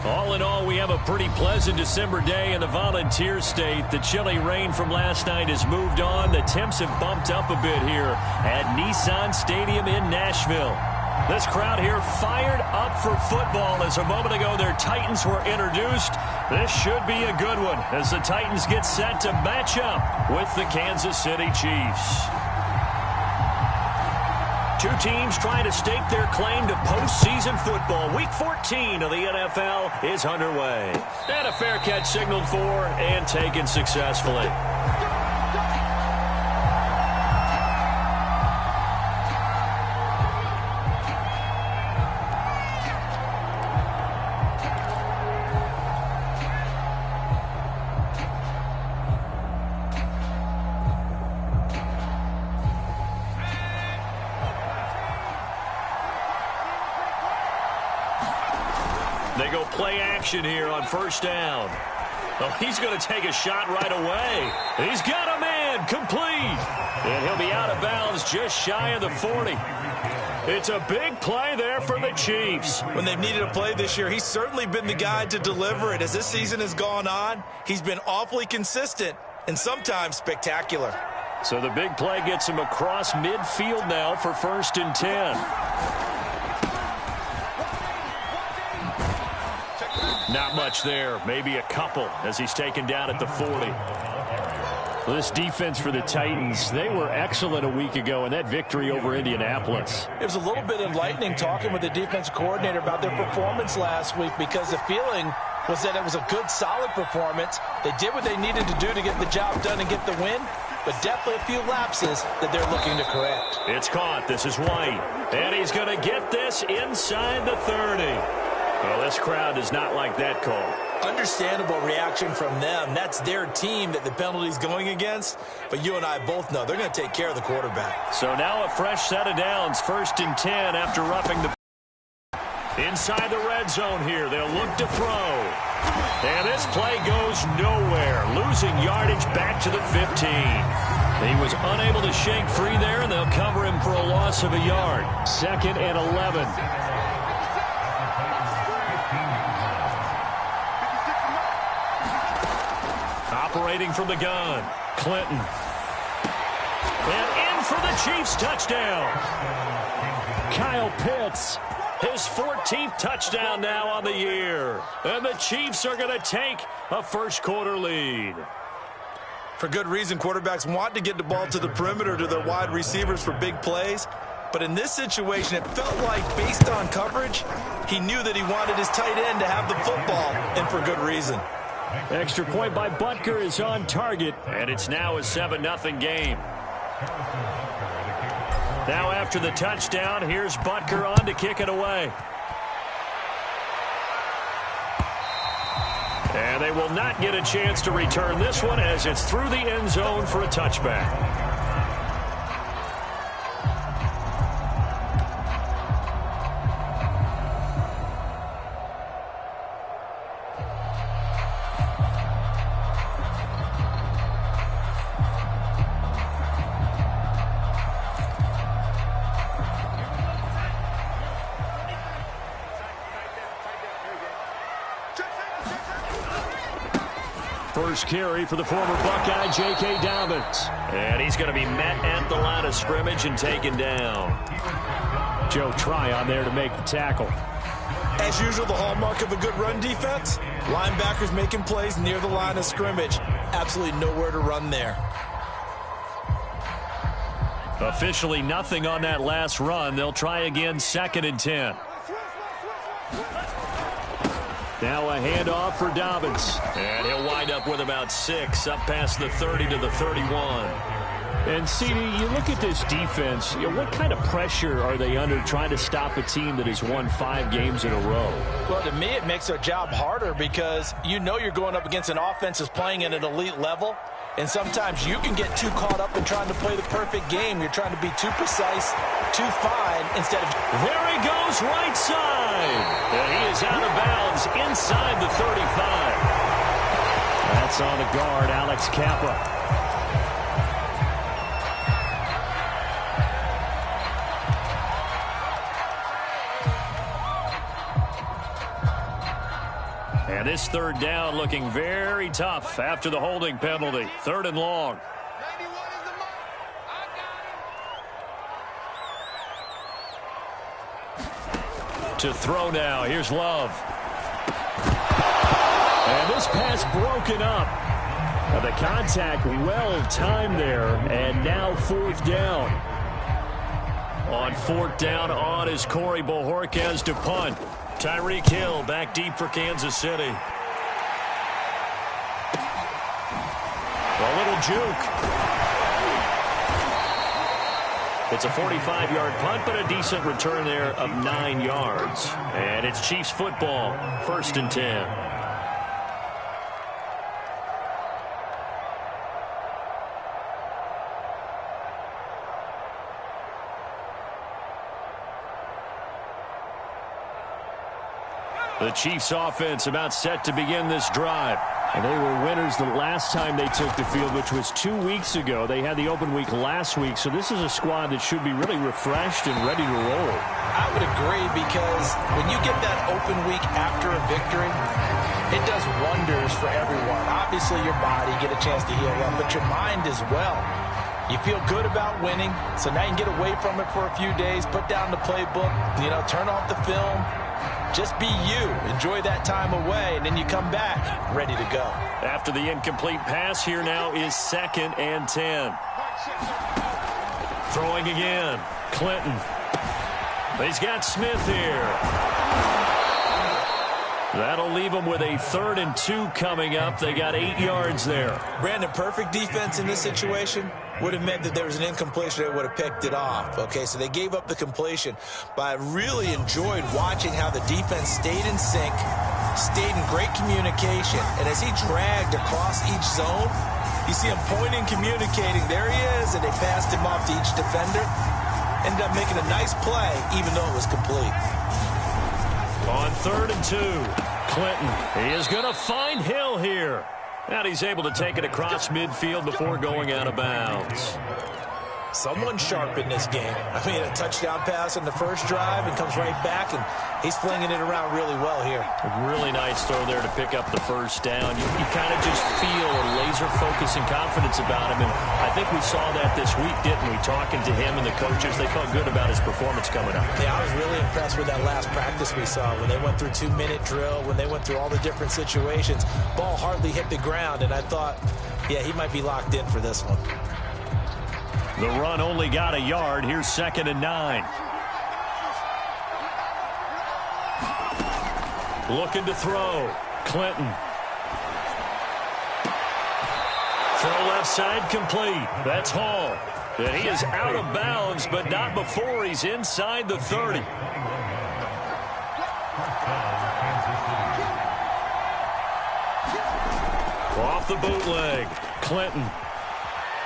All in all, we have a pretty pleasant December day in the Volunteer State. The chilly rain from last night has moved on. The temps have bumped up a bit here at Nissan Stadium in Nashville. This crowd here fired up for football as a moment ago their Titans were introduced. This should be a good one as the Titans get set to match up with the Kansas City Chiefs. Two teams trying to stake their claim to postseason football. Week 14 of the NFL is underway. And a fair catch signaled for and taken successfully. They go play action here on first down. Oh, he's going to take a shot right away. He's got a man complete. And he'll be out of bounds just shy of the 40. It's a big play there for the Chiefs. When they've needed a play this year, he's certainly been the guy to deliver it. As this season has gone on, he's been awfully consistent and sometimes spectacular. So the big play gets him across midfield now for 1st and 10. Not much there, maybe a couple as he's taken down at the 40. Well, this defense for the Titans, they were excellent a week ago in that victory over Indianapolis. It was a little bit enlightening talking with the defense coordinator about their performance last week because the feeling was that it was a good, solid performance. They did what they needed to do to get the job done and get the win, but definitely a few lapses that they're looking to correct. It's caught. This is White. And he's going to get this inside the 30. Well, this crowd does not like that call. Understandable reaction from them. That's their team that the penalty's going against. But you and I both know they're going to take care of the quarterback. So now a fresh set of downs. 1st and 10 after roughing the... Inside the red zone here. They'll look to throw. And this play goes nowhere. Losing yardage back to the 15. He was unable to shake free there, and they'll cover him for a loss of a yard. 2nd and 11. Operating from the gun, Clinton. And in for the Chiefs touchdown. Kyle Pitts, his 14th touchdown now on the year. And the Chiefs are going to take a first-quarter lead. For good reason, quarterbacks want to get the ball to the perimeter to their wide receivers for big plays. But in this situation, it felt like, based on coverage, he knew that he wanted his tight end to have the football, and for good reason. Extra point by Butker is on target, and it's now a 7-0 game. Now after the touchdown, here's Butker on to kick it away. And they will not get a chance to return this one as it's through the end zone for a touchback. First carry for the former Buckeye, J.K. Dobbins. And he's going to be met at the line of scrimmage and taken down. Joe Tryon there to make the tackle. As usual, the hallmark of a good run defense, linebackers making plays near the line of scrimmage. Absolutely nowhere to run there. Officially nothing on that last run. They'll try again, 2nd and 10. Now a handoff for Dobbins. And he'll wind up with about 6 up past the 30 to the 31. And, CD, you look at this defense, what kind of pressure are they under trying to stop a team that has won 5 games in a row? Well, to me, it makes their job harder because you know you're going up against an offense that's playing at an elite level. And sometimes you can get too caught up in trying to play the perfect game. You're trying to be too precise, too fine, instead of... There he goes, right side. And he is out of bounds inside the 35. That's on the guard, Alex Kappa. And this third down looking very tough after the holding penalty. 3rd and long. To throw now. Here's Love. And this pass broken up. Now the contact well timed there. And now 4th down. On 4th down on is Corey Bojorquez to punt. Tyreek Hill back deep for Kansas City. A little juke. It's a 45-yard punt, but a decent return there of 9 yards. And it's Chiefs football, 1st and 10. The Chiefs offense about set to begin this drive. And they were winners the last time they took the field, which was 2 weeks ago. They had the open week last week, so this is a squad that should be really refreshed and ready to roll. I would agree, because when you get that open week after a victory, it does wonders for everyone. Obviously, your body, get a chance to heal up, but your mind as well. You feel good about winning, so now you can get away from it for a few days, put down the playbook, turn off the film. Just be you. Enjoy that time away, and then you come back ready to go. After the incomplete pass, here now is 2nd and 10. Throwing again. Clinton. He's got Smith here. That'll leave them with a 3rd and 2 coming up. They got 8 yards there. Brandon, perfect defense in this situation would have meant that there was an incompletion. They would have picked it off. Okay, so they gave up the completion. But I really enjoyed watching how the defense stayed in sync, stayed in great communication. And as he dragged across each zone, you see him pointing, communicating. There he is, and they passed him off to each defender. Ended up making a nice play, even though it was complete. On 3rd and 2, Clinton. He is going to find Hill here. And he's able to take it across midfield before going out of bounds. Someone sharp in this game. I mean, a touchdown pass on the first drive and comes right back, and he's flinging it around really well here. A really nice throw there to pick up the first down. You kind of just feel a laser focus and confidence about him, and I think we saw that this week, didn't we? Talking to him and the coaches, they felt good about his performance coming up. Yeah, I was really impressed with that last practice we saw when they went through 2-minute drill, when they went through all the different situations. Ball hardly hit the ground, and I thought, yeah, he might be locked in for this one. The run only got a yard. Here's 2nd and 9. Looking to throw. Clinton. Throw left side complete. That's Hall. And he is out of bounds, but not before he's inside the 30. Off the bootleg. Clinton.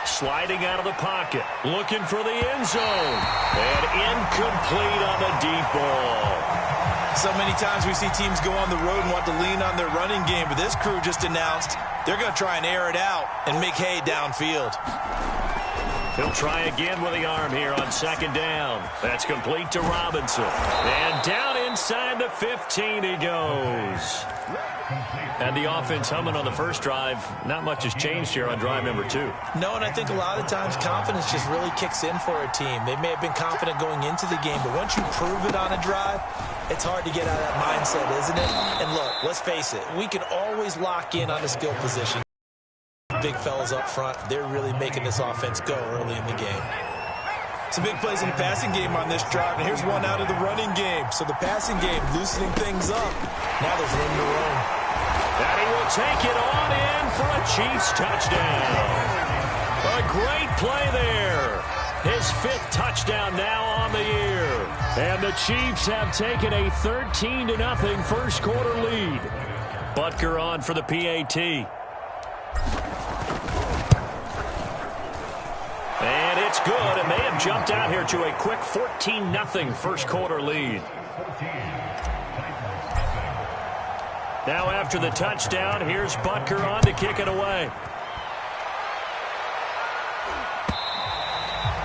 Sliding out of the pocket, looking for the end zone, and incomplete on the deep ball. So many times we see teams go on the road and want to lean on their running game, but this crew just announced they're going to try and air it out and make hay downfield. He'll try again with the arm here on 2nd down. That's complete to Robinson. And down inside the 15 he goes. And the offense humming on the first drive. Not much has changed here on drive number 2. No, and I think a lot of times confidence just really kicks in for a team. They may have been confident going into the game, but once you prove it on a drive, it's hard to get out of that mindset, isn't it? And look, let's face it, we can always lock in on a skill position. Big fellas up front, they're really making this offense go early in the game. Some big plays in the passing game on this drive, and here's one out of the running game. So the passing game loosening things up. Now there's room to roam. And he will take it on in for a Chiefs touchdown. A great play there. His 5th touchdown now on the year. And the Chiefs have taken a 13-0 first quarter lead. Butker on for the PAT. And it's good, and they have jumped out here to a quick 14-0 first quarter lead. Now after the touchdown, here's Butker on to kick it away.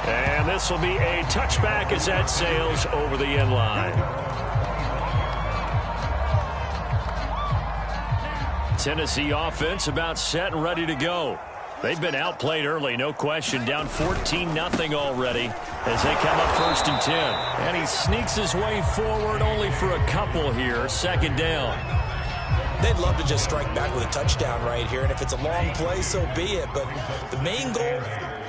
And this will be a touchback as that sails over the end line. Tennessee offense about set and ready to go. They've been outplayed early, no question. Down 14-0 already as they come up 1st and 10. And he sneaks his way forward only for a couple here. 2nd down. They'd love to just strike back with a touchdown right here, and if it's a long play, so be it. But the main goal,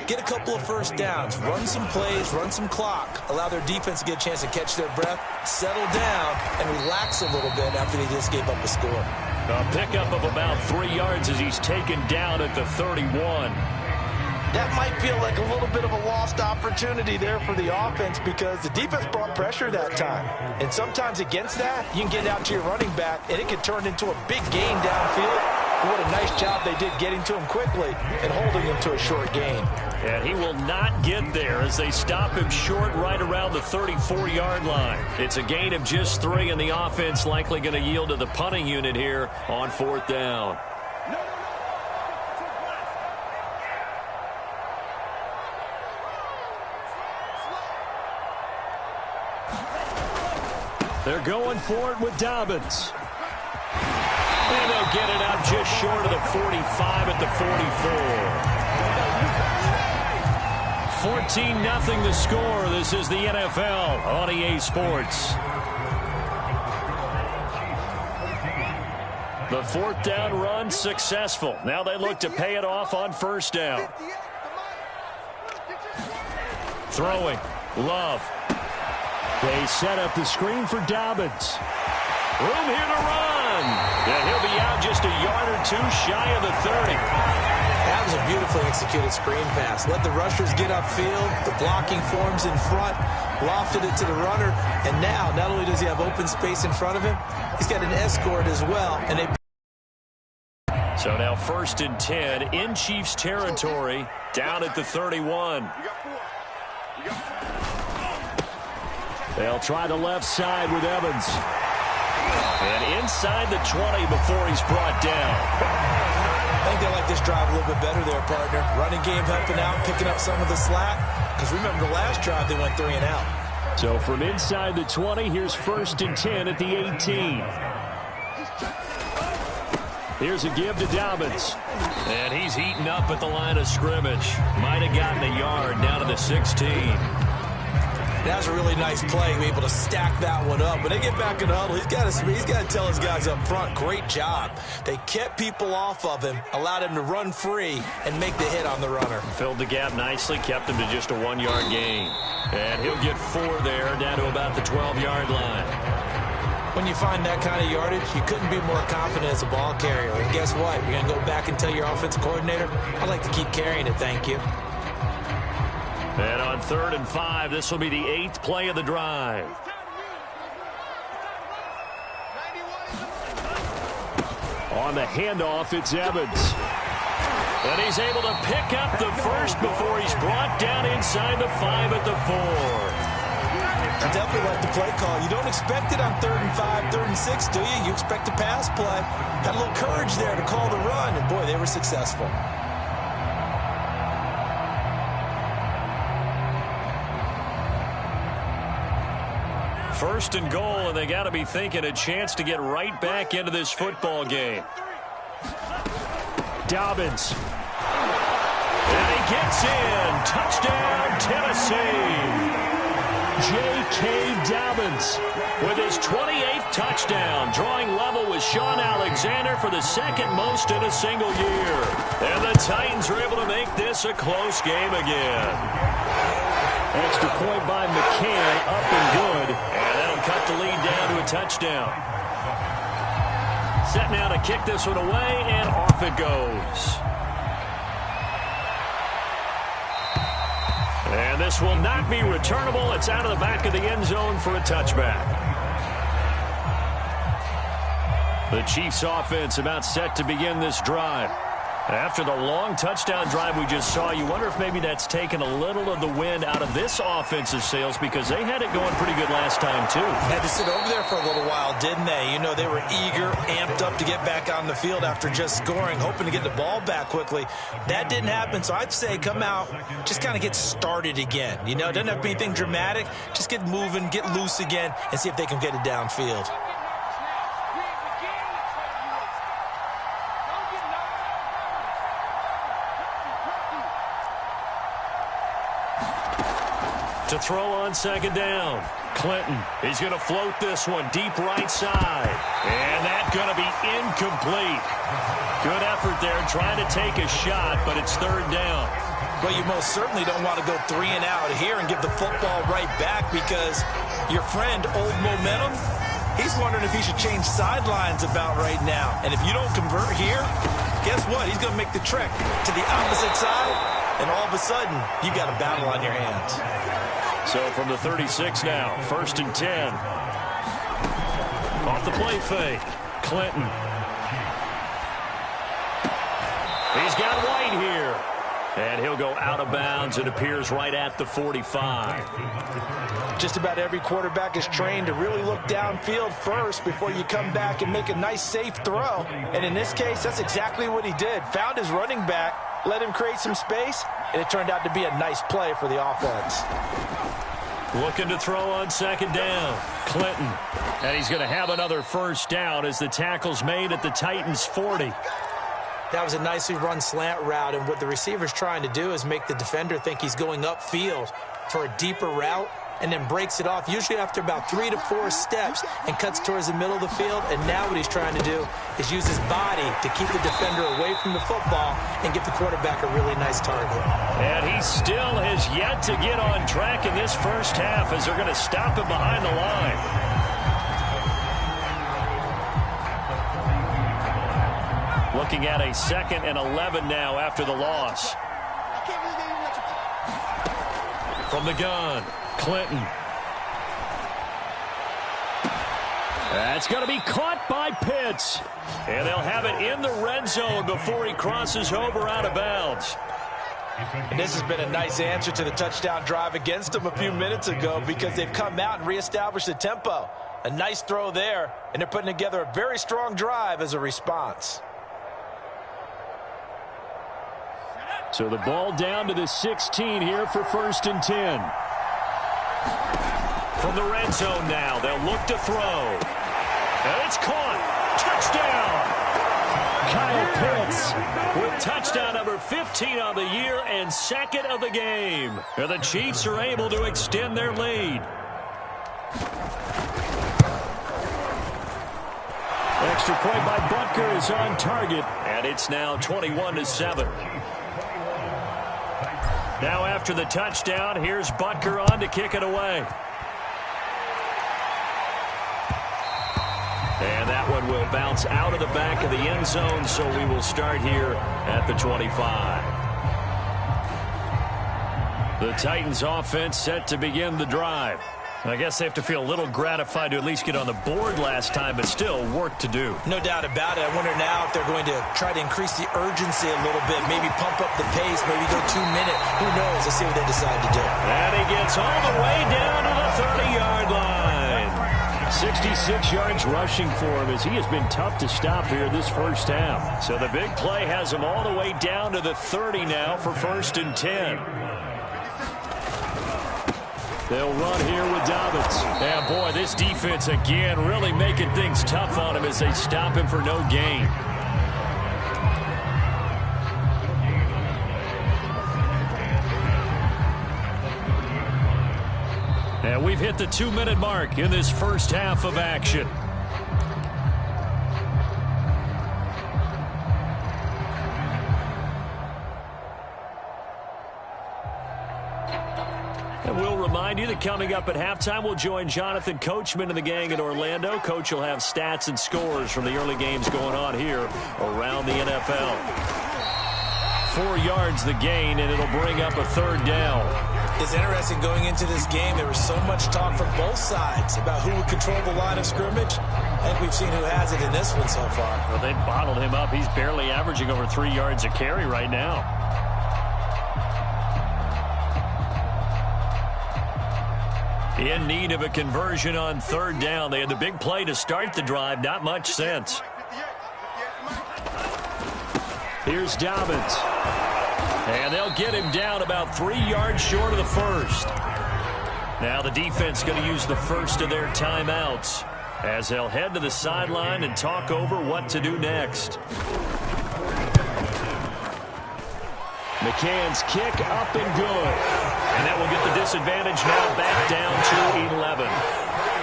get a couple of first downs, run some plays, run some clock, allow their defense to get a chance to catch their breath, settle down, and relax a little bit after they just gave up a score. A pickup of about 3 yards as he's taken down at the 31. That might feel like a little bit of a lost opportunity there for the offense because the defense brought pressure that time. And sometimes against that, you can get out to your running back, and it can turn into a big gain downfield. But what a nice job they did getting to him quickly and holding him to a short gain. And he will not get there as they stop him short right around the 34-yard line. It's a gain of just 3, and the offense likely going to yield to the punting unit here on 4th down. They're going for it with Dobbins. And they'll get it out just short of the 45 at the 44. 14-0 the score. This is the NFL on EA Sports. The 4th down run successful. Now they look to pay it off on 1st down. Throwing. Love. They set up the screen for Dobbins. Room here to run. And he'll be out just a yard or 2 shy of the 30. That was a beautifully executed screen pass. Let the rushers get upfield. The blocking forms in front. Lofted it to the runner. And now, not only does he have open space in front of him, he's got an escort as well. And they... So now 1st and 10 in Chiefs territory, down at the 31. They'll try the left side with Evans. And inside the 20 before he's brought down. I think they like this drive a little bit better there, partner. Running game helping out, picking up some of the slack. Because remember, the last drive they went 3 and out. So from inside the 20, here's 1st and 10 at the 18. Here's a give to Dobbins. And he's heating up at the line of scrimmage. Might have gotten a yard down to the 16. That was a really nice play, be able to stack that one up. When they get back in the huddle, he's got to tell his guys up front, great job. They kept people off of him, allowed him to run free, and make the hit on the runner. Filled the gap nicely, kept him to just a 1-yard gain. And he'll get 4 there, down to about the 12-yard line. When you find that kind of yardage, you couldn't be more confident as a ball carrier. And guess what? You're going to go back and tell your offensive coordinator, I'd like to keep carrying it, thank you. And on 3rd and 5, this will be the 8th play of the drive. On the handoff, it's Evans. And he's able to pick up the first before he's brought down inside the 5 at the 4. I definitely like the play call. You don't expect it on 3rd and 5, 3rd and 6, do you? You expect a pass play. Got a little courage there to call the run, and boy, they were successful. First and goal, and they got to be thinking a chance to get right back into this football game. Dobbins. And he gets in. Touchdown, Tennessee. J.K. Dobbins with his 28th touchdown, drawing level with Sean Alexander for the 2nd most in a single year. And the Titans are able to make this a close game again. Extra point by McCann, up and good. And that'll cut the lead down to a touchdown. Set now to kick this one away, and off it goes. And this will not be returnable. It's out of the back of the end zone for a touchback. The Chiefs offense about set to begin this drive. After the long touchdown drive we just saw, you wonder if maybe that's taken a little of the wind out of this offense's sails, because they had it going pretty good last time, too. Had to sit over there for a little while, didn't they? You know, they were eager, amped up to get back on the field after just scoring, hoping to get the ball back quickly. That didn't happen, so I'd say come out, just kind of get started again. You know, it doesn't have to be anything dramatic. Just get moving, get loose again, and see if they can get it downfield. To throw on second down. Clinton, he's going to float this one deep right side. And that's going to be incomplete. Good effort there trying to take a shot, but it's third down. Well, you most certainly don't want to go 3 and out here and give the football right back because your friend, Old Momentum, he's wondering if he should change sidelines about right now. And if you don't convert here, guess what? He's going to make the trek to the opposite side, and all of a sudden, you got a battle on your hands. So from the 36 now, 1st and 10. Off the play fake. Clinton. He's got White here. And he'll go out of bounds. It appears right at the 45. Just about every quarterback is trained to really look downfield first before you come back and make a nice, safe throw. And in this case, that's exactly what he did. Found his running back, let him create some space, and it turned out to be a nice play for the offense. Looking to throw on second down. Clinton. And he's going to have another first down as the tackle's made at the Titans' 40. That was a nicely run slant route, and what the receiver's trying to do is make the defender think he's going upfield for a deeper route and then breaks it off, usually after about 3 to 4 steps, and cuts towards the middle of the field. And now what he's trying to do is use his body to keep the defender away from the football and give the quarterback a really nice target. And he still has yet to get on track in this first half as they're going to stop him behind the line. Looking at a 2nd and 11 now after the loss. From the gun, Clinton. That's going to be caught by Pitts. And they'll have it in the red zone before he crosses over out of bounds. And this has been a nice answer to the touchdown drive against them a few minutes ago because they've come out and reestablished the tempo. A nice throw there, and they're putting together a very strong drive as a response. So the ball down to the 16 here for 1st and 10. From the red zone now, they'll look to throw. And it's caught. Touchdown! Kyle Pitts with touchdown number 15 on the year and 2nd of the game. And the Chiefs are able to extend their lead. Extra point by Butker is on target. And it's now 21-7. Now after the touchdown, here's Butker on to kick it away. And that one will bounce out of the back of the end zone, so we will start here at the 25. The Titans offense set to begin the drive. I guess they have to feel a little gratified to at least get on the board last time, but still work to do. No doubt about it. I wonder now if they're going to try to increase the urgency a little bit, maybe pump up the pace, maybe go 2 minute. Who knows? Let's see what they decide to do. And he gets all the way down to the 30-yard line. 66 yards rushing for him as he has been tough to stop here this first half. So the big play has him all the way down to the 30 now for 1st and 10. They'll run here with Dobbins. And boy, this defense again really making things tough on him as they stop him for no gain. And we've hit the 2-minute mark in this first half of action. And we'll remind you that coming up at halftime, we'll join Jonathan Coachman and the gang in Orlando. Coach will have stats and scores from the early games going on here around the NFL. 4 yards the gain, and it'll bring up a 3rd down. It's interesting going into this game. There was so much talk from both sides about who would control the line of scrimmage. I think we've seen who has it in this one so far. Well, they bottled him up. He's barely averaging over 3 yards a carry right now. In need of a conversion on 3rd down. They had the big play to start the drive. Not much sense. Here's Dobbins. And they'll get him down about 3 yards short of the first. Now the defense going to use the first of their timeouts as they'll head to the sideline and talk over what to do next. McCann's kick up and good. And that will get the disadvantage now back down to 11.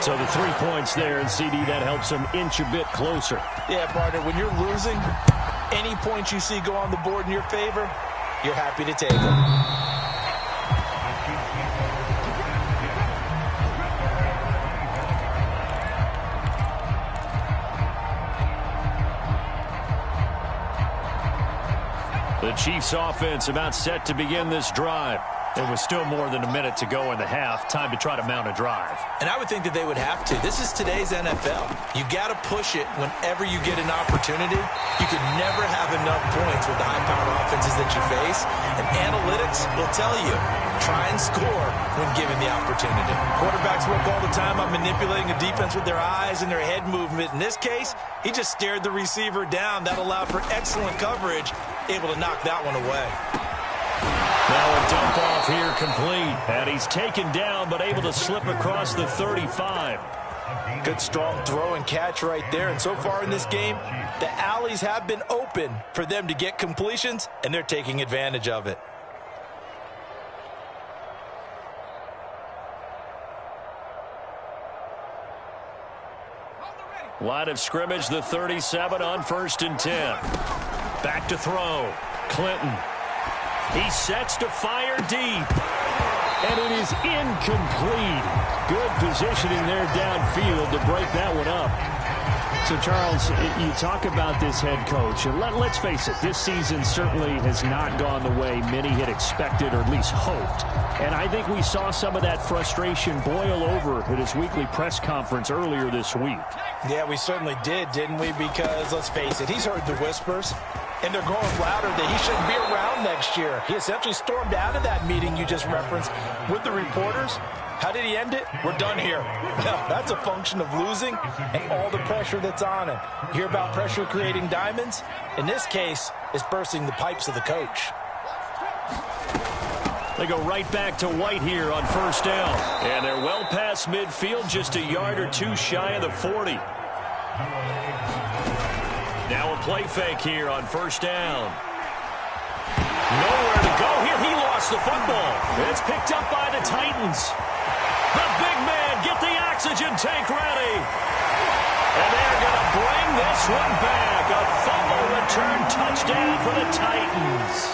So the 3 points there, and CD, that helps them inch a bit closer. Yeah, partner, when you're losing, any points you see go on the board in your favor, you're happy to take them. The Chiefs offense about set to begin this drive. There was still more than a minute to go in the half. Time to try to mount a drive. And I would think that they would have to. This is today's NFL. You got to push it whenever you get an opportunity. You can never have enough points with the high-powered offenses that you face. And analytics will tell you, try and score when given the opportunity. Quarterbacks work all the time on manipulating a defense with their eyes and their head movement. In this case, he just stared the receiver down. That allowed for excellent coverage, able to knock that one away. Now a dump off here complete. And he's taken down but able to slip across the 35. Good strong throw and catch right there. And so far in this game, the alleys have been open for them to get completions, and they're taking advantage of it. Line of scrimmage, the 37 on 1st and 10. Back to throw. Clinton. He sets to fire deep. And it is incomplete. Good positioning there downfield to break that one up. So, Charles, you talk about this head coach, and let's face it, this season certainly has not gone the way many had expected or at least hoped. And I think we saw some of that frustration boil over at his weekly press conference earlier this week. Yeah, we certainly did, didn't we? Because, let's face it, he's heard the whispers, and they're growing louder that he shouldn't be around next year. He essentially stormed out of that meeting you just referenced with the reporters. How did he end it? We're done here. Now, that's a function of losing and all the pressure that's on him. You hear about pressure creating diamonds? In this case, it's bursting the pipes of the coach. They go right back to White here on 1st down. And they're well past midfield, just a yard or two shy of the 40. Now a play fake here on 1st down. Nowhere to go here. He lost the football. It's picked up by the Titans. The big man, get the oxygen tank ready. And they're going to bring this one back. A fumble return touchdown for the Titans.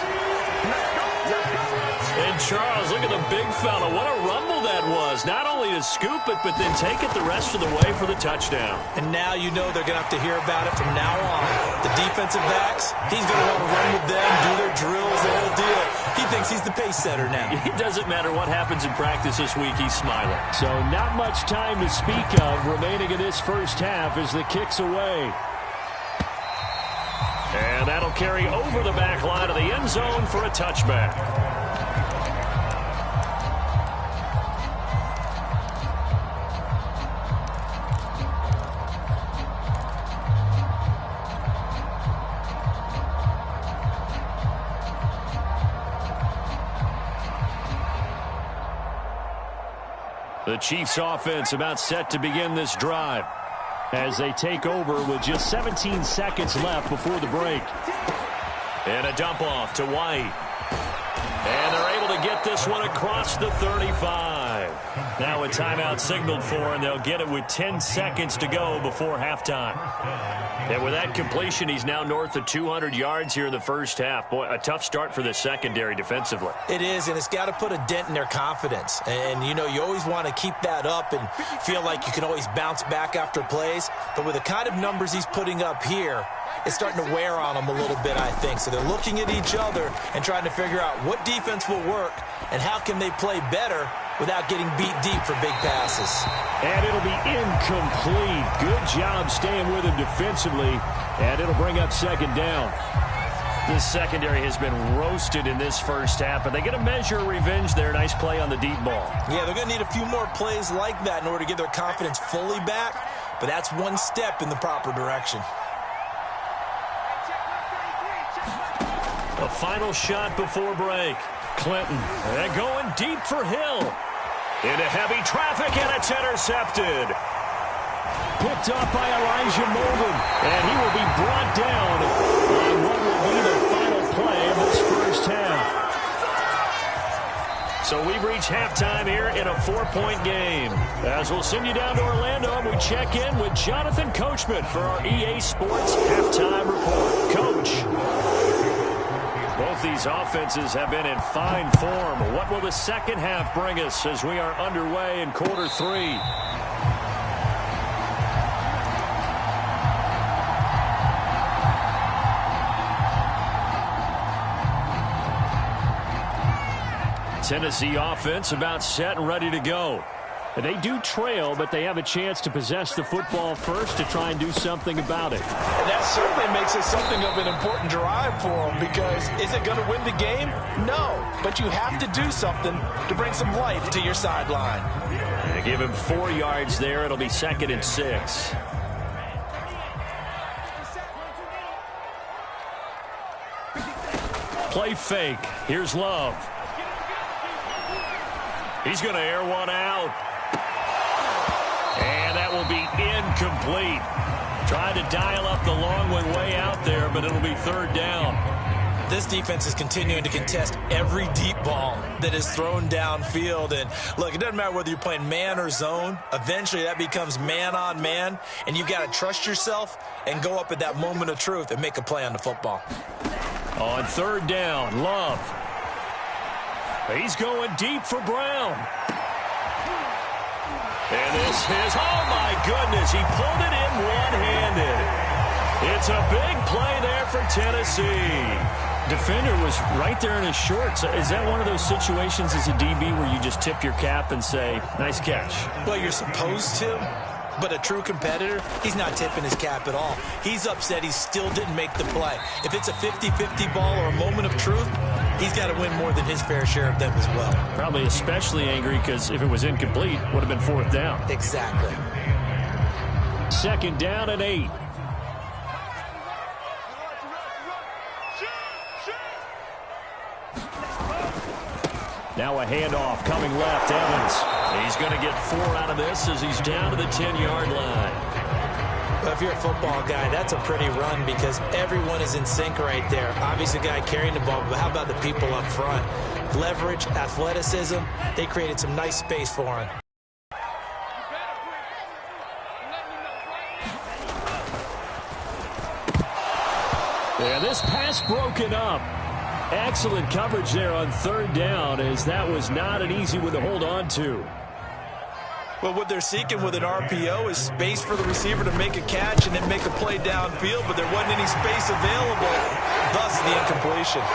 And Charles, look at the big fella. What a rumble that was. Not only to scoop it, but then take it the rest of the way for the touchdown. And now you know they're going to have to hear about it from now on. The defensive backs, he's going to want to run with them, do their drills, the whole deal. He thinks he's the pace setter now. It doesn't matter what happens in practice this week, he's smiling. So not much time to speak of remaining in this first half as the kick's away. And that'll carry over the back line of the end zone for a touchback. The Chiefs offense about set to begin this drive as they take over with just 17 seconds left before the break. And a dump off to White. And they're able to get this one across the 35. Now a timeout signaled for, and they'll get it with 10 seconds to go before halftime. And with that completion, he's now north of 200 yards here in the first half. Boy, a tough start for the secondary defensively. It is, and it's got to put a dent in their confidence. And, you know, you always want to keep that up and feel like you can always bounce back after plays. But with the kind of numbers he's putting up here, it's starting to wear on them a little bit, I think. So they're looking at each other and trying to figure out what defense will work and how can they play better without getting beat deep for big passes. And it'll be incomplete. Good job staying with him defensively, and it'll bring up second down. The secondary has been roasted in this first half, but they get a measure of revenge there. Nice play on the deep ball. Yeah, they're going to need a few more plays like that in order to get their confidence fully back, but that's one step in the proper direction. A final shot before break. Clinton, they're going deep for Hill. Into heavy traffic, and it's intercepted. Picked off by Elijah Molden, and he will be brought down on what will be the final play of this first half. halftime here in a 4-point game. As we'll send you down to Orlando, and we check in with Jonathan Coachman for our EA Sports Halftime Report. Coach. Both these offenses have been in fine form. What will the second half bring us as we are underway in quarter 3? Tennessee offense about set and ready to go. They do trail, but they have a chance to possess the football first to try and do something about it. And that certainly makes it something of an important drive for them, because is it going to win the game? No, but you have to do something to bring some life to your sideline. They give him 4 yards there. It'll be 2nd and 6. Play fake. Here's Love. He's going to air one out. And that will be incomplete. Trying to dial up the long one way out there, but it'll be 3rd down. This defense is continuing to contest every deep ball that is thrown downfield. And look, it doesn't matter whether you're playing man or zone. Eventually that becomes man on man, and you got to trust yourself and go up at that moment of truth and make a play on the football. On 3rd down, Love. He's going deep for Brown. And this is, oh my goodness, he pulled it in one-handed. It's a big play there for Tennessee. Defender was right there in his shorts. Is that one of those situations as a DB where you just tip your cap and say, nice catch? Well, you're supposed to. But a true competitor, he's not tipping his cap at all. He's upset he still didn't make the play. If it's a 50-50 ball or a moment of truth, he's got to win more than his fair share of them as well. Probably especially angry because if it was incomplete, would have been 4th down. Exactly. 2nd down and 8. Now a handoff coming left, Evans. He's going to get 4 out of this as he's down to the 10-yard line. Well, if you're a football guy, that's a pretty run because everyone is in sync right there. Obviously, the guy carrying the ball, but how about the people up front? Leverage, athleticism, they created some nice space for him. And this pass broken up. Excellent coverage there on 3rd down, as that was not an easy one to hold on to. Well, what they're seeking with an RPO is space for the receiver to make a catch and then make a play downfield, but there wasn't any space available, thus the incompletion.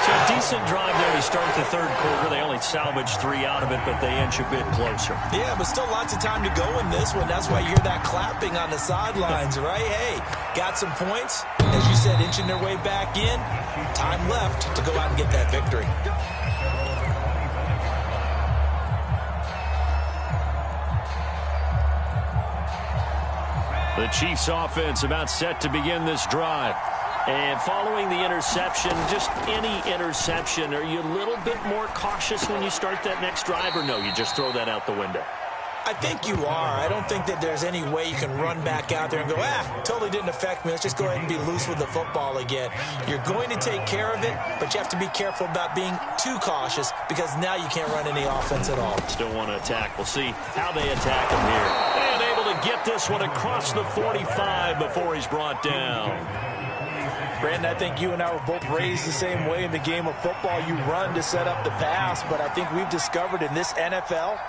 So a decent drive there to start the 3rd quarter. They only salvaged 3 out of it, but they inch a bit closer. Yeah, but still lots of time to go in this one. That's why you hear that clapping on the sidelines, right? Hey, got some points. As you said, inching their way back in. Time left to go out and get that victory. The Chiefs offense about set to begin this drive. And following the interception, just any interception, are you a little bit more cautious when you start that next drive, or no, you just throw that out the window? I think you are. I don't think that there's any way you can run back out there and go, totally didn't affect me. Let's just go ahead and be loose with the football again. You're going to take care of it, but you have to be careful about being too cautious because now you can't run any offense at all. Still want to attack. We'll see how they attack him here. And able to get this one across the 45 before he's brought down. Brandon, I think you and I were both raised the same way in the game of football. You run to set up the pass, but I think we've discovered in this NFL,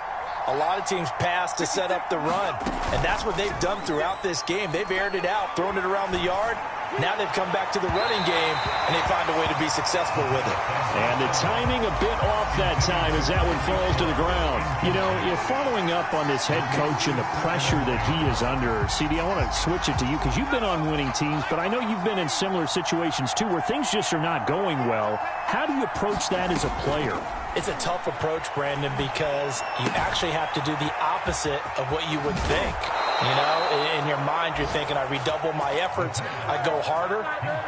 a lot of teams pass to set up the run, and that's what they've done throughout this game. They've aired it out, thrown it around the yard. Now they've come back to the running game, and they find a way to be successful with it. And the timing a bit off that time as that one falls to the ground. You know, you're following up on this head coach and the pressure that he is under. CD, I want to switch it to you because you've been on winning teams, but I know you've been in similar situations too where things just are not going well. How do you approach that as a player? It's a tough approach, Brandon, because you actually have to do the opposite of what you would think. You know, in your mind, you're thinking, I redouble my efforts, I go harder.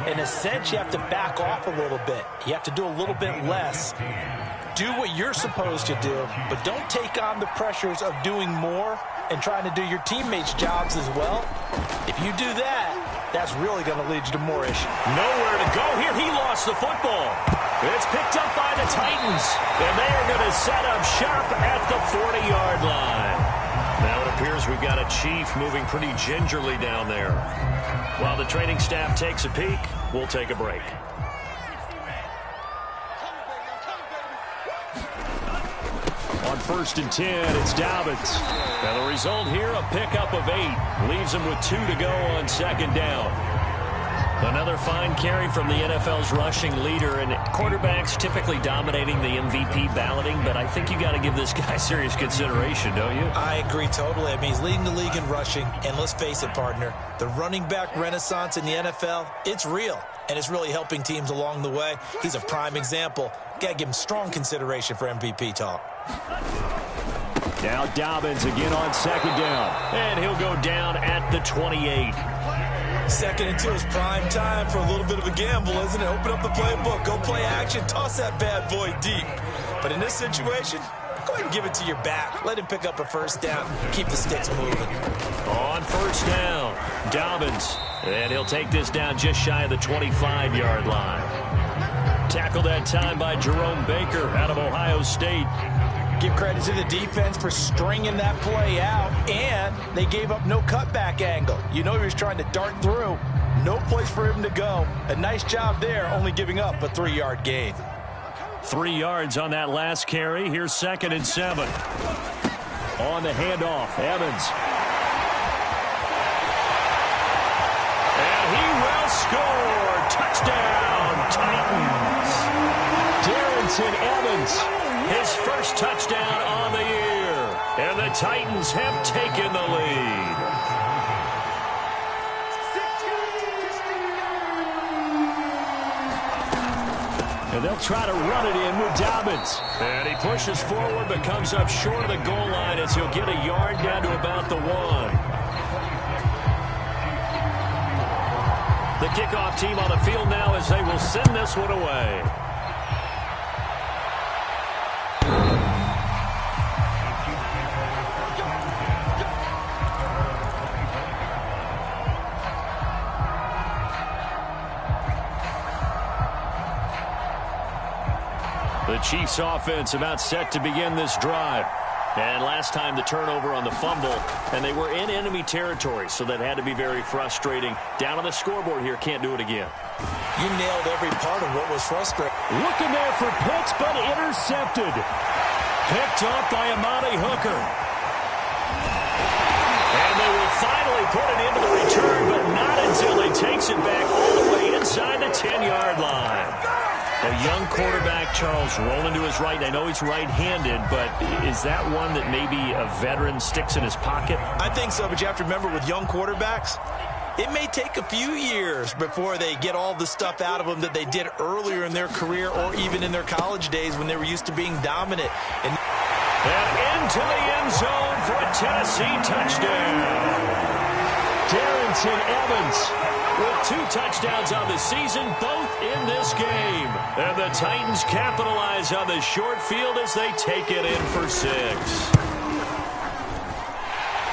In a sense, you have to back off a little bit. You have to do a little bit less. Do what you're supposed to do, but don't take on the pressures of doing more and trying to do your teammates' jobs as well. If you do that, that's really going to lead you to more issues. Nowhere to go here. He lost the football. It's picked up by the Titans, and they are going to set up shop at the 40-yard line. Now it appears we've got a Chief moving pretty gingerly down there. While the training staff takes a peek, we'll take a break. On 1st and 10, it's Dobbins. Now the result here, a pickup of 8. Leaves him with 2 to go on 2nd down. Another fine carry from the NFL's rushing leader, and quarterbacks typically dominating the MVP balloting, but I think you got to give this guy serious consideration, don't you? I agree totally. I mean, he's leading the league in rushing, and let's face it, partner, the running back renaissance in the NFL, it's real, and it's really helping teams along the way. He's a prime example. Got to give him strong consideration for MVP talk. Now Dobbins again on 2nd down. And he'll go down at the 28. 2nd and 2 is prime time for a little bit of a gamble, isn't it? Open up the playbook, go play action, toss that bad boy deep. But in this situation, go ahead and give it to your back. Let him pick up a 1st down. Keep the sticks moving. On 1st down, Dobbins. And he'll take this down just shy of the 25-yard line. Tackled that time by Jerome Baker out of Ohio State. Give credit to the defense for stringing that play out, and they gave up no cutback angle. You know he was trying to dart through. No place for him to go. A nice job there, only giving up a 3-yard gain. 3 yards on that last carry. Here's 2nd and 7. On the handoff, Evans. And he will score. Touchdown, Titans. Darrynton Evans. His 1st touchdown on the year. And the Titans have taken the lead. And they'll try to run it in with Dobbins. And he pushes forward but comes up short of the goal line as he'll get a yard down to about the 1. The kickoff team on the field now as they will send this one away. The Chiefs offense about set to begin this drive. And last time the turnover on the fumble, and they were in enemy territory, so that had to be very frustrating. Down on the scoreboard here, can't do it again. You nailed every part of what was frustrating. Looking there for Pitts, but intercepted. Picked up by Amani Hooker. And they will finally put it into the return, but not until he takes it back all the way inside the 10-yard line. A young quarterback, Charles, rolling to his right. I know he's right-handed, but is that one that maybe a veteran sticks in his pocket? I think so, but you have to remember with young quarterbacks, it may take a few years before they get all the stuff out of them that they did earlier in their career or even in their college days when they were used to being dominant. And into the end zone for a Tennessee touchdown. Darrynton Evans with 2 touchdowns on the season, both in this game. And the Titans capitalize on the short field as they take it in for 6.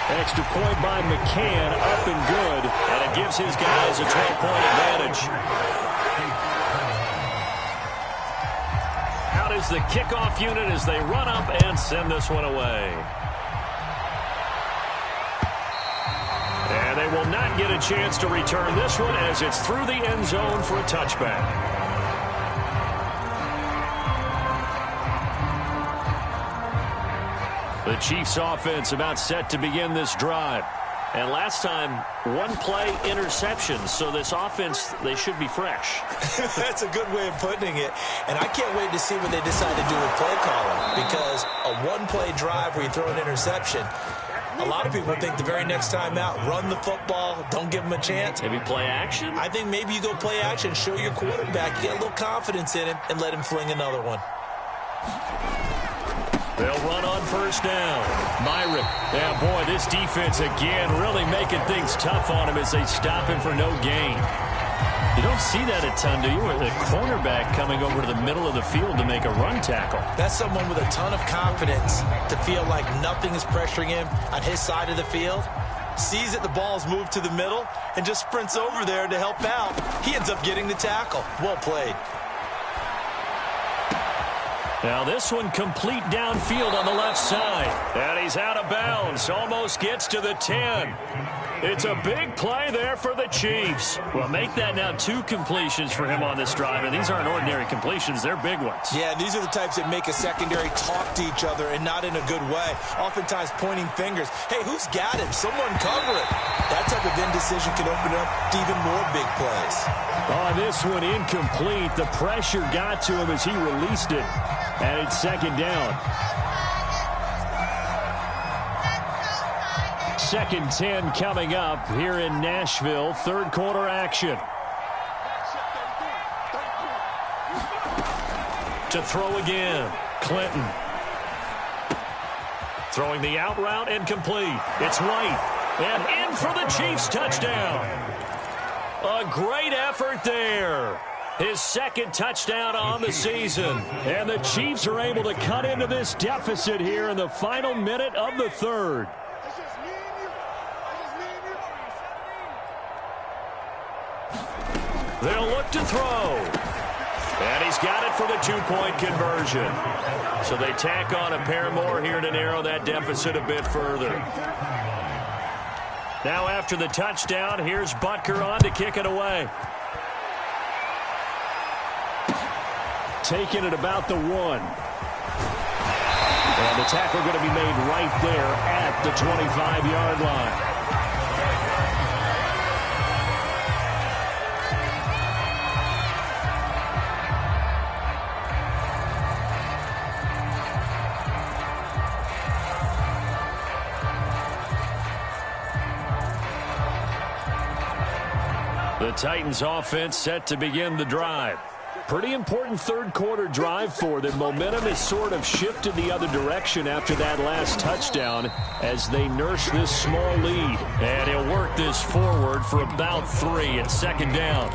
Extra point by McCann, up and good. And it gives his guys a 12-point advantage. Out is the kickoff unit as they run up and send this one away. And they will not get a chance to return this one as it's through the end zone for a touchback. The Chiefs offense about set to begin this drive. And last time, 1-play interception. So this offense, they should be fresh. That's a good way of putting it. And I can't wait to see what they decide to do with play calling. Because a 1-play drive where you throw an interception, a lot of people think the very next time out, run the football, don't give them a chance. Maybe play action? I think maybe you go play action, show your quarterback, get a little confidence in him, and let him fling another one. They'll run on 1st down. Myrick. Yeah, boy, this defense again really making things tough on him as they stop him for no gain. You don't see that a ton, do you? With a cornerback coming over to the middle of the field to make a run tackle. That's someone with a ton of confidence to feel like nothing is pressuring him on his side of the field. Sees that the ball's moved to the middle and just sprints over there to help out. He ends up getting the tackle. Well played. Now this one complete downfield on the left side. And he's out of bounds. Almost gets to the 10. It's a big play there for the Chiefs. Well, make that now 2 completions for him on this drive. And these aren't ordinary completions. They're big ones. Yeah, these are the types that make a secondary talk to each other and not in a good way. Oftentimes pointing fingers. Hey, who's got him? Someone cover it. That type of indecision can open up to even more big plays. Oh, this one incomplete. The pressure got to him as he released it. And it's second down. Second 10 coming up here in Nashville. Third quarter action. To throw again. Clinton. Throwing the out route and complete. It's White. And in for the Chiefs touchdown. A great effort there. His second touchdown on the season. And the Chiefs are able to cut into this deficit here in the final minute of the third. They'll look to throw. And he's got it for the 2-point conversion. So they tack on a pair more here to narrow that deficit a bit further. Now after the touchdown, here's Butker on to kick it away. Taking it about the 1. And the tackle going to be made right there at the 25-yard line. The Titans offense set to begin the drive. Pretty important third quarter drive for them. Momentum has sort of shifted the other direction after that last touchdown as they nurse this small lead. And he'll work this forward for about 3 at second down.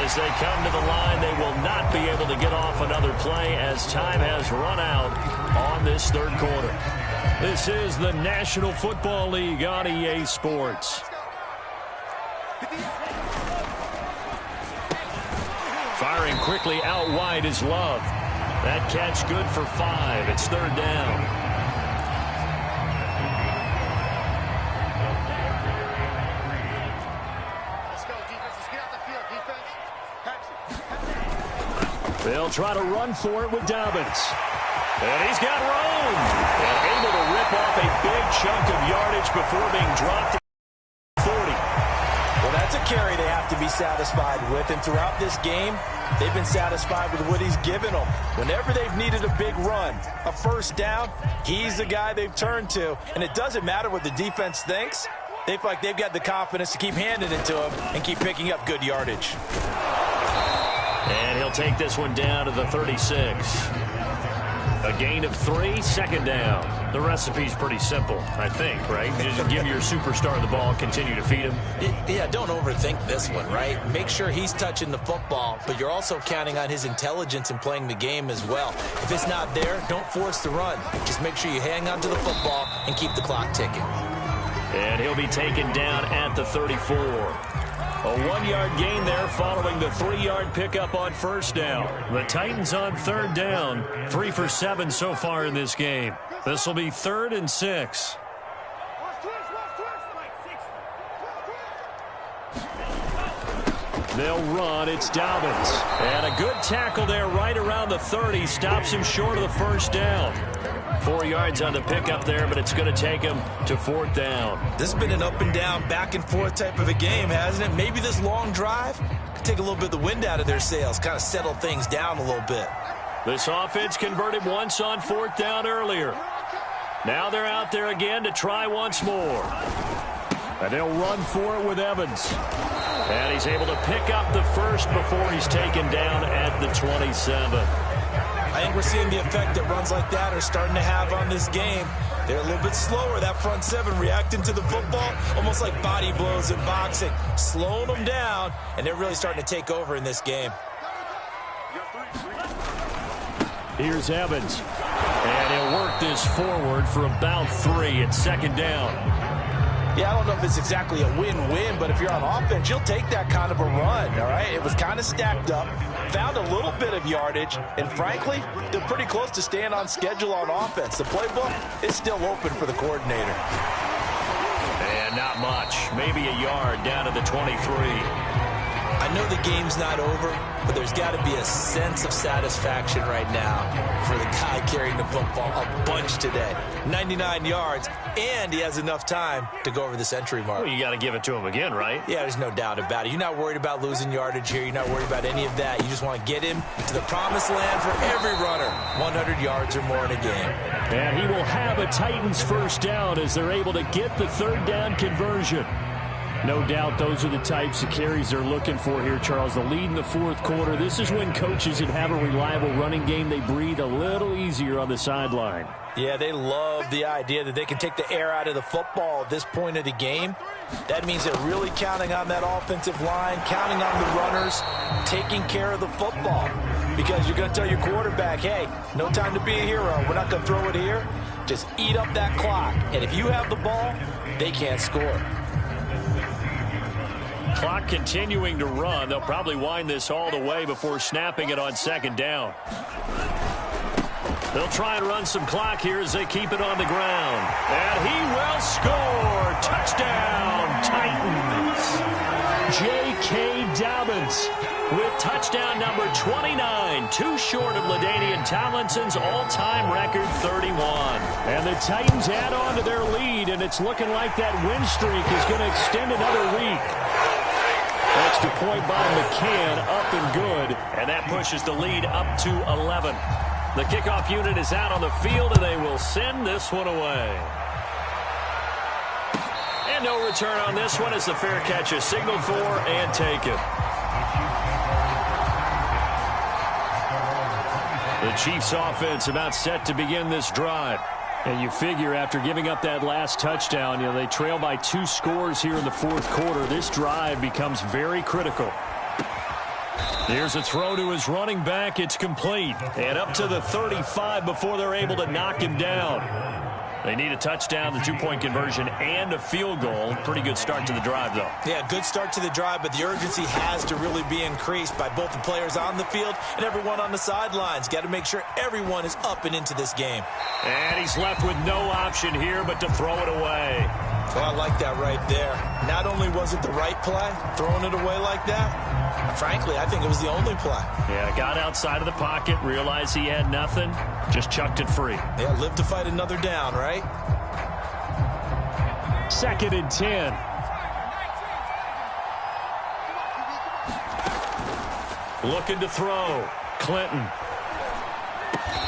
As they come to the line, they will not be able to get off another play as time has run out on this third quarter. This is the National Football League on EA Sports. Firing quickly out wide is Love. That catch good for 5. It's third down. They'll try to run for it with Dobbins. And he's got room. And able to rip off a big chunk of yardage before being dropped at 40. Well, that's a carry they have to be satisfied with. And throughout this game, they've been satisfied with what he's given them. Whenever they've needed a big run, a first down, he's the guy they've turned to. And it doesn't matter what the defense thinks. They feel like they've got the confidence to keep handing it to him and keep picking up good yardage. And he'll take this one down to the 36. A gain of 3, second down. The recipe's pretty simple, I think, right? You just give your superstar the ball and continue to feed him. Yeah, don't overthink this one, right? Make sure he's touching the football, but you're also counting on his intelligence in playing the game as well. If it's not there, don't force the run. Just make sure you hang on to the football and keep the clock ticking. And he'll be taken down at the 34. A 1-yard gain there following the 3-yard pickup on first down. The Titans on third down. 3 for 7 so far in this game. This will be 3rd and 6. They'll run. It's Dobbins. And a good tackle there right around the 30. Stops him short of the first down. 4 yards on the pickup there, but it's going to take him to 4th down. This has been an up and down, back and forth type of a game, hasn't it? Maybe this long drive could take a little bit of the wind out of their sails, kind of settle things down a little bit. This offense converted once on 4th down earlier. Now they're out there again to try once more. And they'll run for it with Evans. And he's able to pick up the first before he's taken down at the 27. I think we're seeing the effect that runs like that are starting to have on this game. They're a little bit slower, that front 7, reacting to the football, almost like body blows in boxing, slowing them down, and they're really starting to take over in this game. Here's Evans. And he'll work this forward for about 3 at second down. Yeah, I don't know if it's exactly a win-win, but if you're on offense, you'll take that kind of a run, all right? It was kind of stacked up, found a little bit of yardage, and frankly, they're pretty close to staying on schedule on offense. The playbook is still open for the coordinator. And not much, maybe a yard down to the 23. I know the game's not over, but there's got to be a sense of satisfaction right now for the guy carrying the football a bunch today. 99 yards, and he has enough time to go over the century mark. Well, you got to give it to him again, right? Yeah, there's no doubt about it. You're not worried about losing yardage here. You're not worried about any of that. You just want to get him to the promised land for every runner. 100 yards or more in a game. And he will have a Titans first down as they're able to get the third down conversion. No doubt those are the types of carries they're looking for here, Charles. The lead in the fourth quarter. This is when coaches that have a reliable running game, they breathe a little easier on the sideline. Yeah, they love the idea that they can take the air out of the football at this point of the game. That means they're really counting on that offensive line, counting on the runners, taking care of the football. Because you're going to tell your quarterback, hey, no time to be a hero. We're not going to throw it here. Just eat up that clock. And if you have the ball, they can't score. Clock continuing to run. They'll probably wind this all the way before snapping it on second down. They'll try and run some clock here as they keep it on the ground. And he will score. Touchdown, Titans. J.K. Dobbins with touchdown number 29, too short of LaDainian Tomlinson's all-time record 31. And the Titans add on to their lead, and it's looking like that win streak is going to extend another week. Extra point by McCann, up and good. And that pushes the lead up to 11. The kickoff unit is out on the field, and they will send this one away. And no return on this one as the fair catch is signaled for and taken. The Chiefs offense about set to begin this drive. And you figure after giving up that last touchdown, they trail by 2 scores here in the fourth quarter. This drive becomes very critical. Here's a throw to his running back. It's complete. And up to the 35 before they're able to knock him down. They need a touchdown, the 2-point conversion, and a field goal. Pretty good start to the drive, though. Yeah, good start to the drive, but the urgency has to really be increased by both the players on the field and everyone on the sidelines. Got to make sure everyone is up and into this game. And he's left with no option here but to throw it away. Well, I like that right there. Not only was it the right play, throwing it away like that, frankly, I think it was the only play. Yeah, got outside of the pocket, realized he had nothing, just chucked it free. Yeah, live to fight another down, right? 2nd and 10. Looking to throw. Clinton.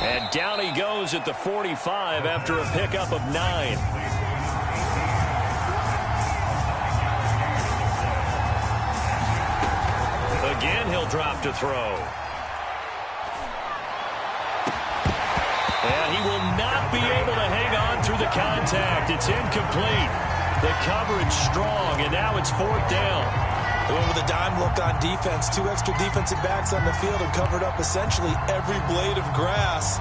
And down he goes at the 45 after a pickup of 9. Again, he'll drop to throw. And he will not be able to hang on through the contact. It's incomplete. The coverage strong, and now it's 4th down. They went with a dime look on defense. 2 extra defensive backs on the field and covered up essentially every blade of grass.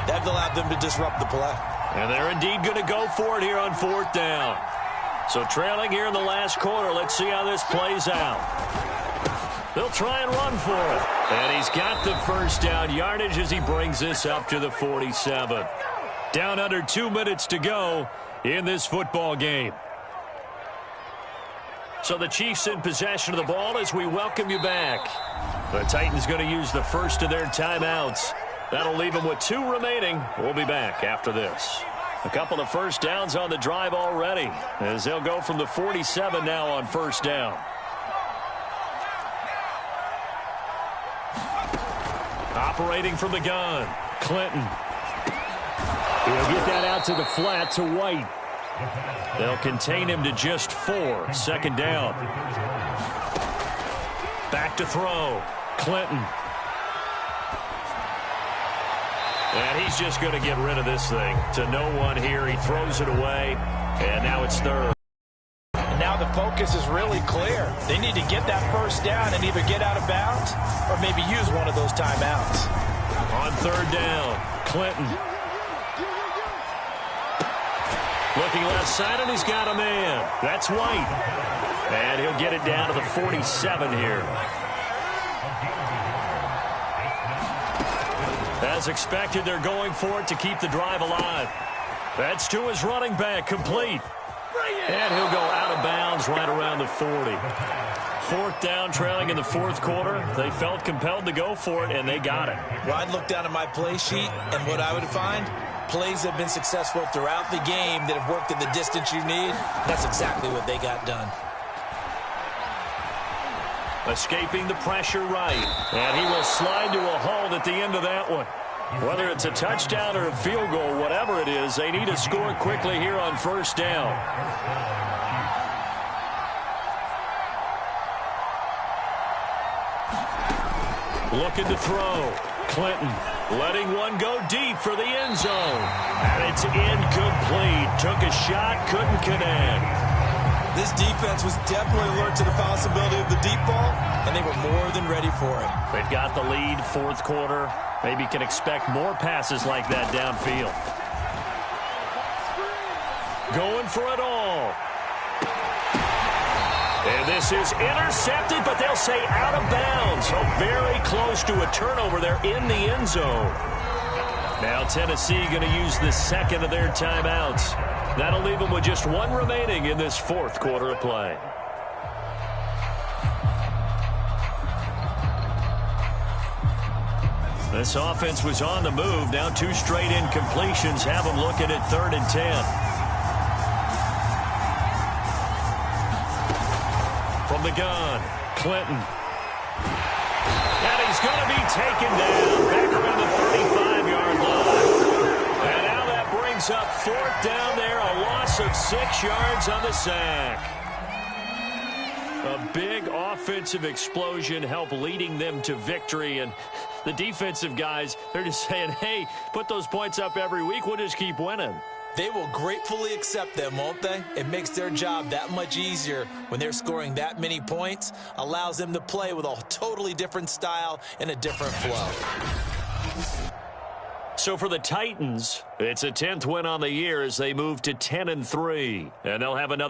That allowed them to disrupt the play. And they're indeed going to go for it here on 4th down. So trailing here in the last quarter, let's see how this plays out. They'll try and run for it. And he's got the first down yardage as he brings this up to the 47. Down under 2 minutes to go in this football game. So the Chiefs in possession of the ball as we welcome you back. The Titans going to use the first of their timeouts. That'll leave them with 2 remaining. We'll be back after this. A couple of first downs on the drive already as they'll go from the 47 now on first down. Operating from the gun, Clinton. He'll get that out to the flat to White. They'll contain him to just 4. 2nd down. Back to throw. Clinton. And he's just going to get rid of this thing. To no one here. He throws it away. And now it's 3rd. Now the focus is really clear. They need to get that first down and either get out of bounds or maybe use one of those timeouts. On 3rd down, Clinton. Looking left side, and he's got a man. That's White. And he'll get it down to the 47 here. As expected, they're going for it to keep the drive alive. That's to his running back, complete. And he'll go out of bounds right around the 40. Fourth down, trailing in the fourth quarter. They felt compelled to go for it, and they got it. Well, I'd look down at my play sheet, and what I would find, plays have been successful throughout the game that have worked in the distance you need. That's exactly what they got done. Escaping the pressure right. And he will slide to a hold at the end of that one. Whether it's a touchdown or a field goal, whatever it is, they need to score quickly here on first down. Looking to throw. Clinton letting one go deep for the end zone. And it's incomplete. Took a shot, couldn't connect. This defense was definitely alert to the possibility of the deep ball, and they were more than ready for it. They've got the lead, fourth quarter. Maybe can expect more passes like that downfield. Going for it all. And this is intercepted, but they'll say out of bounds. So very close to a turnover there in the end zone. Now Tennessee going to use the second of their timeouts. That'll leave them with just one remaining in this fourth quarter of play. This offense was on the move. Now two straight incompletions have them looking at 3rd and 10. From the gun, Clinton. And he's going to be taken down back around the 35-yard line. And now that brings up 4th down there, a loss of 6 yards on the sack. A big offensive explosion helped leading them to victory. And the defensive guys, they're just saying, hey, put those points up every week. We'll just keep winning. They will gratefully accept them, won't they? It makes their job that much easier when they're scoring that many points. Allows them to play with a totally different style and a different flow. So for the Titans, it's a 10th win on the year as they move to 10-3. And they'll have another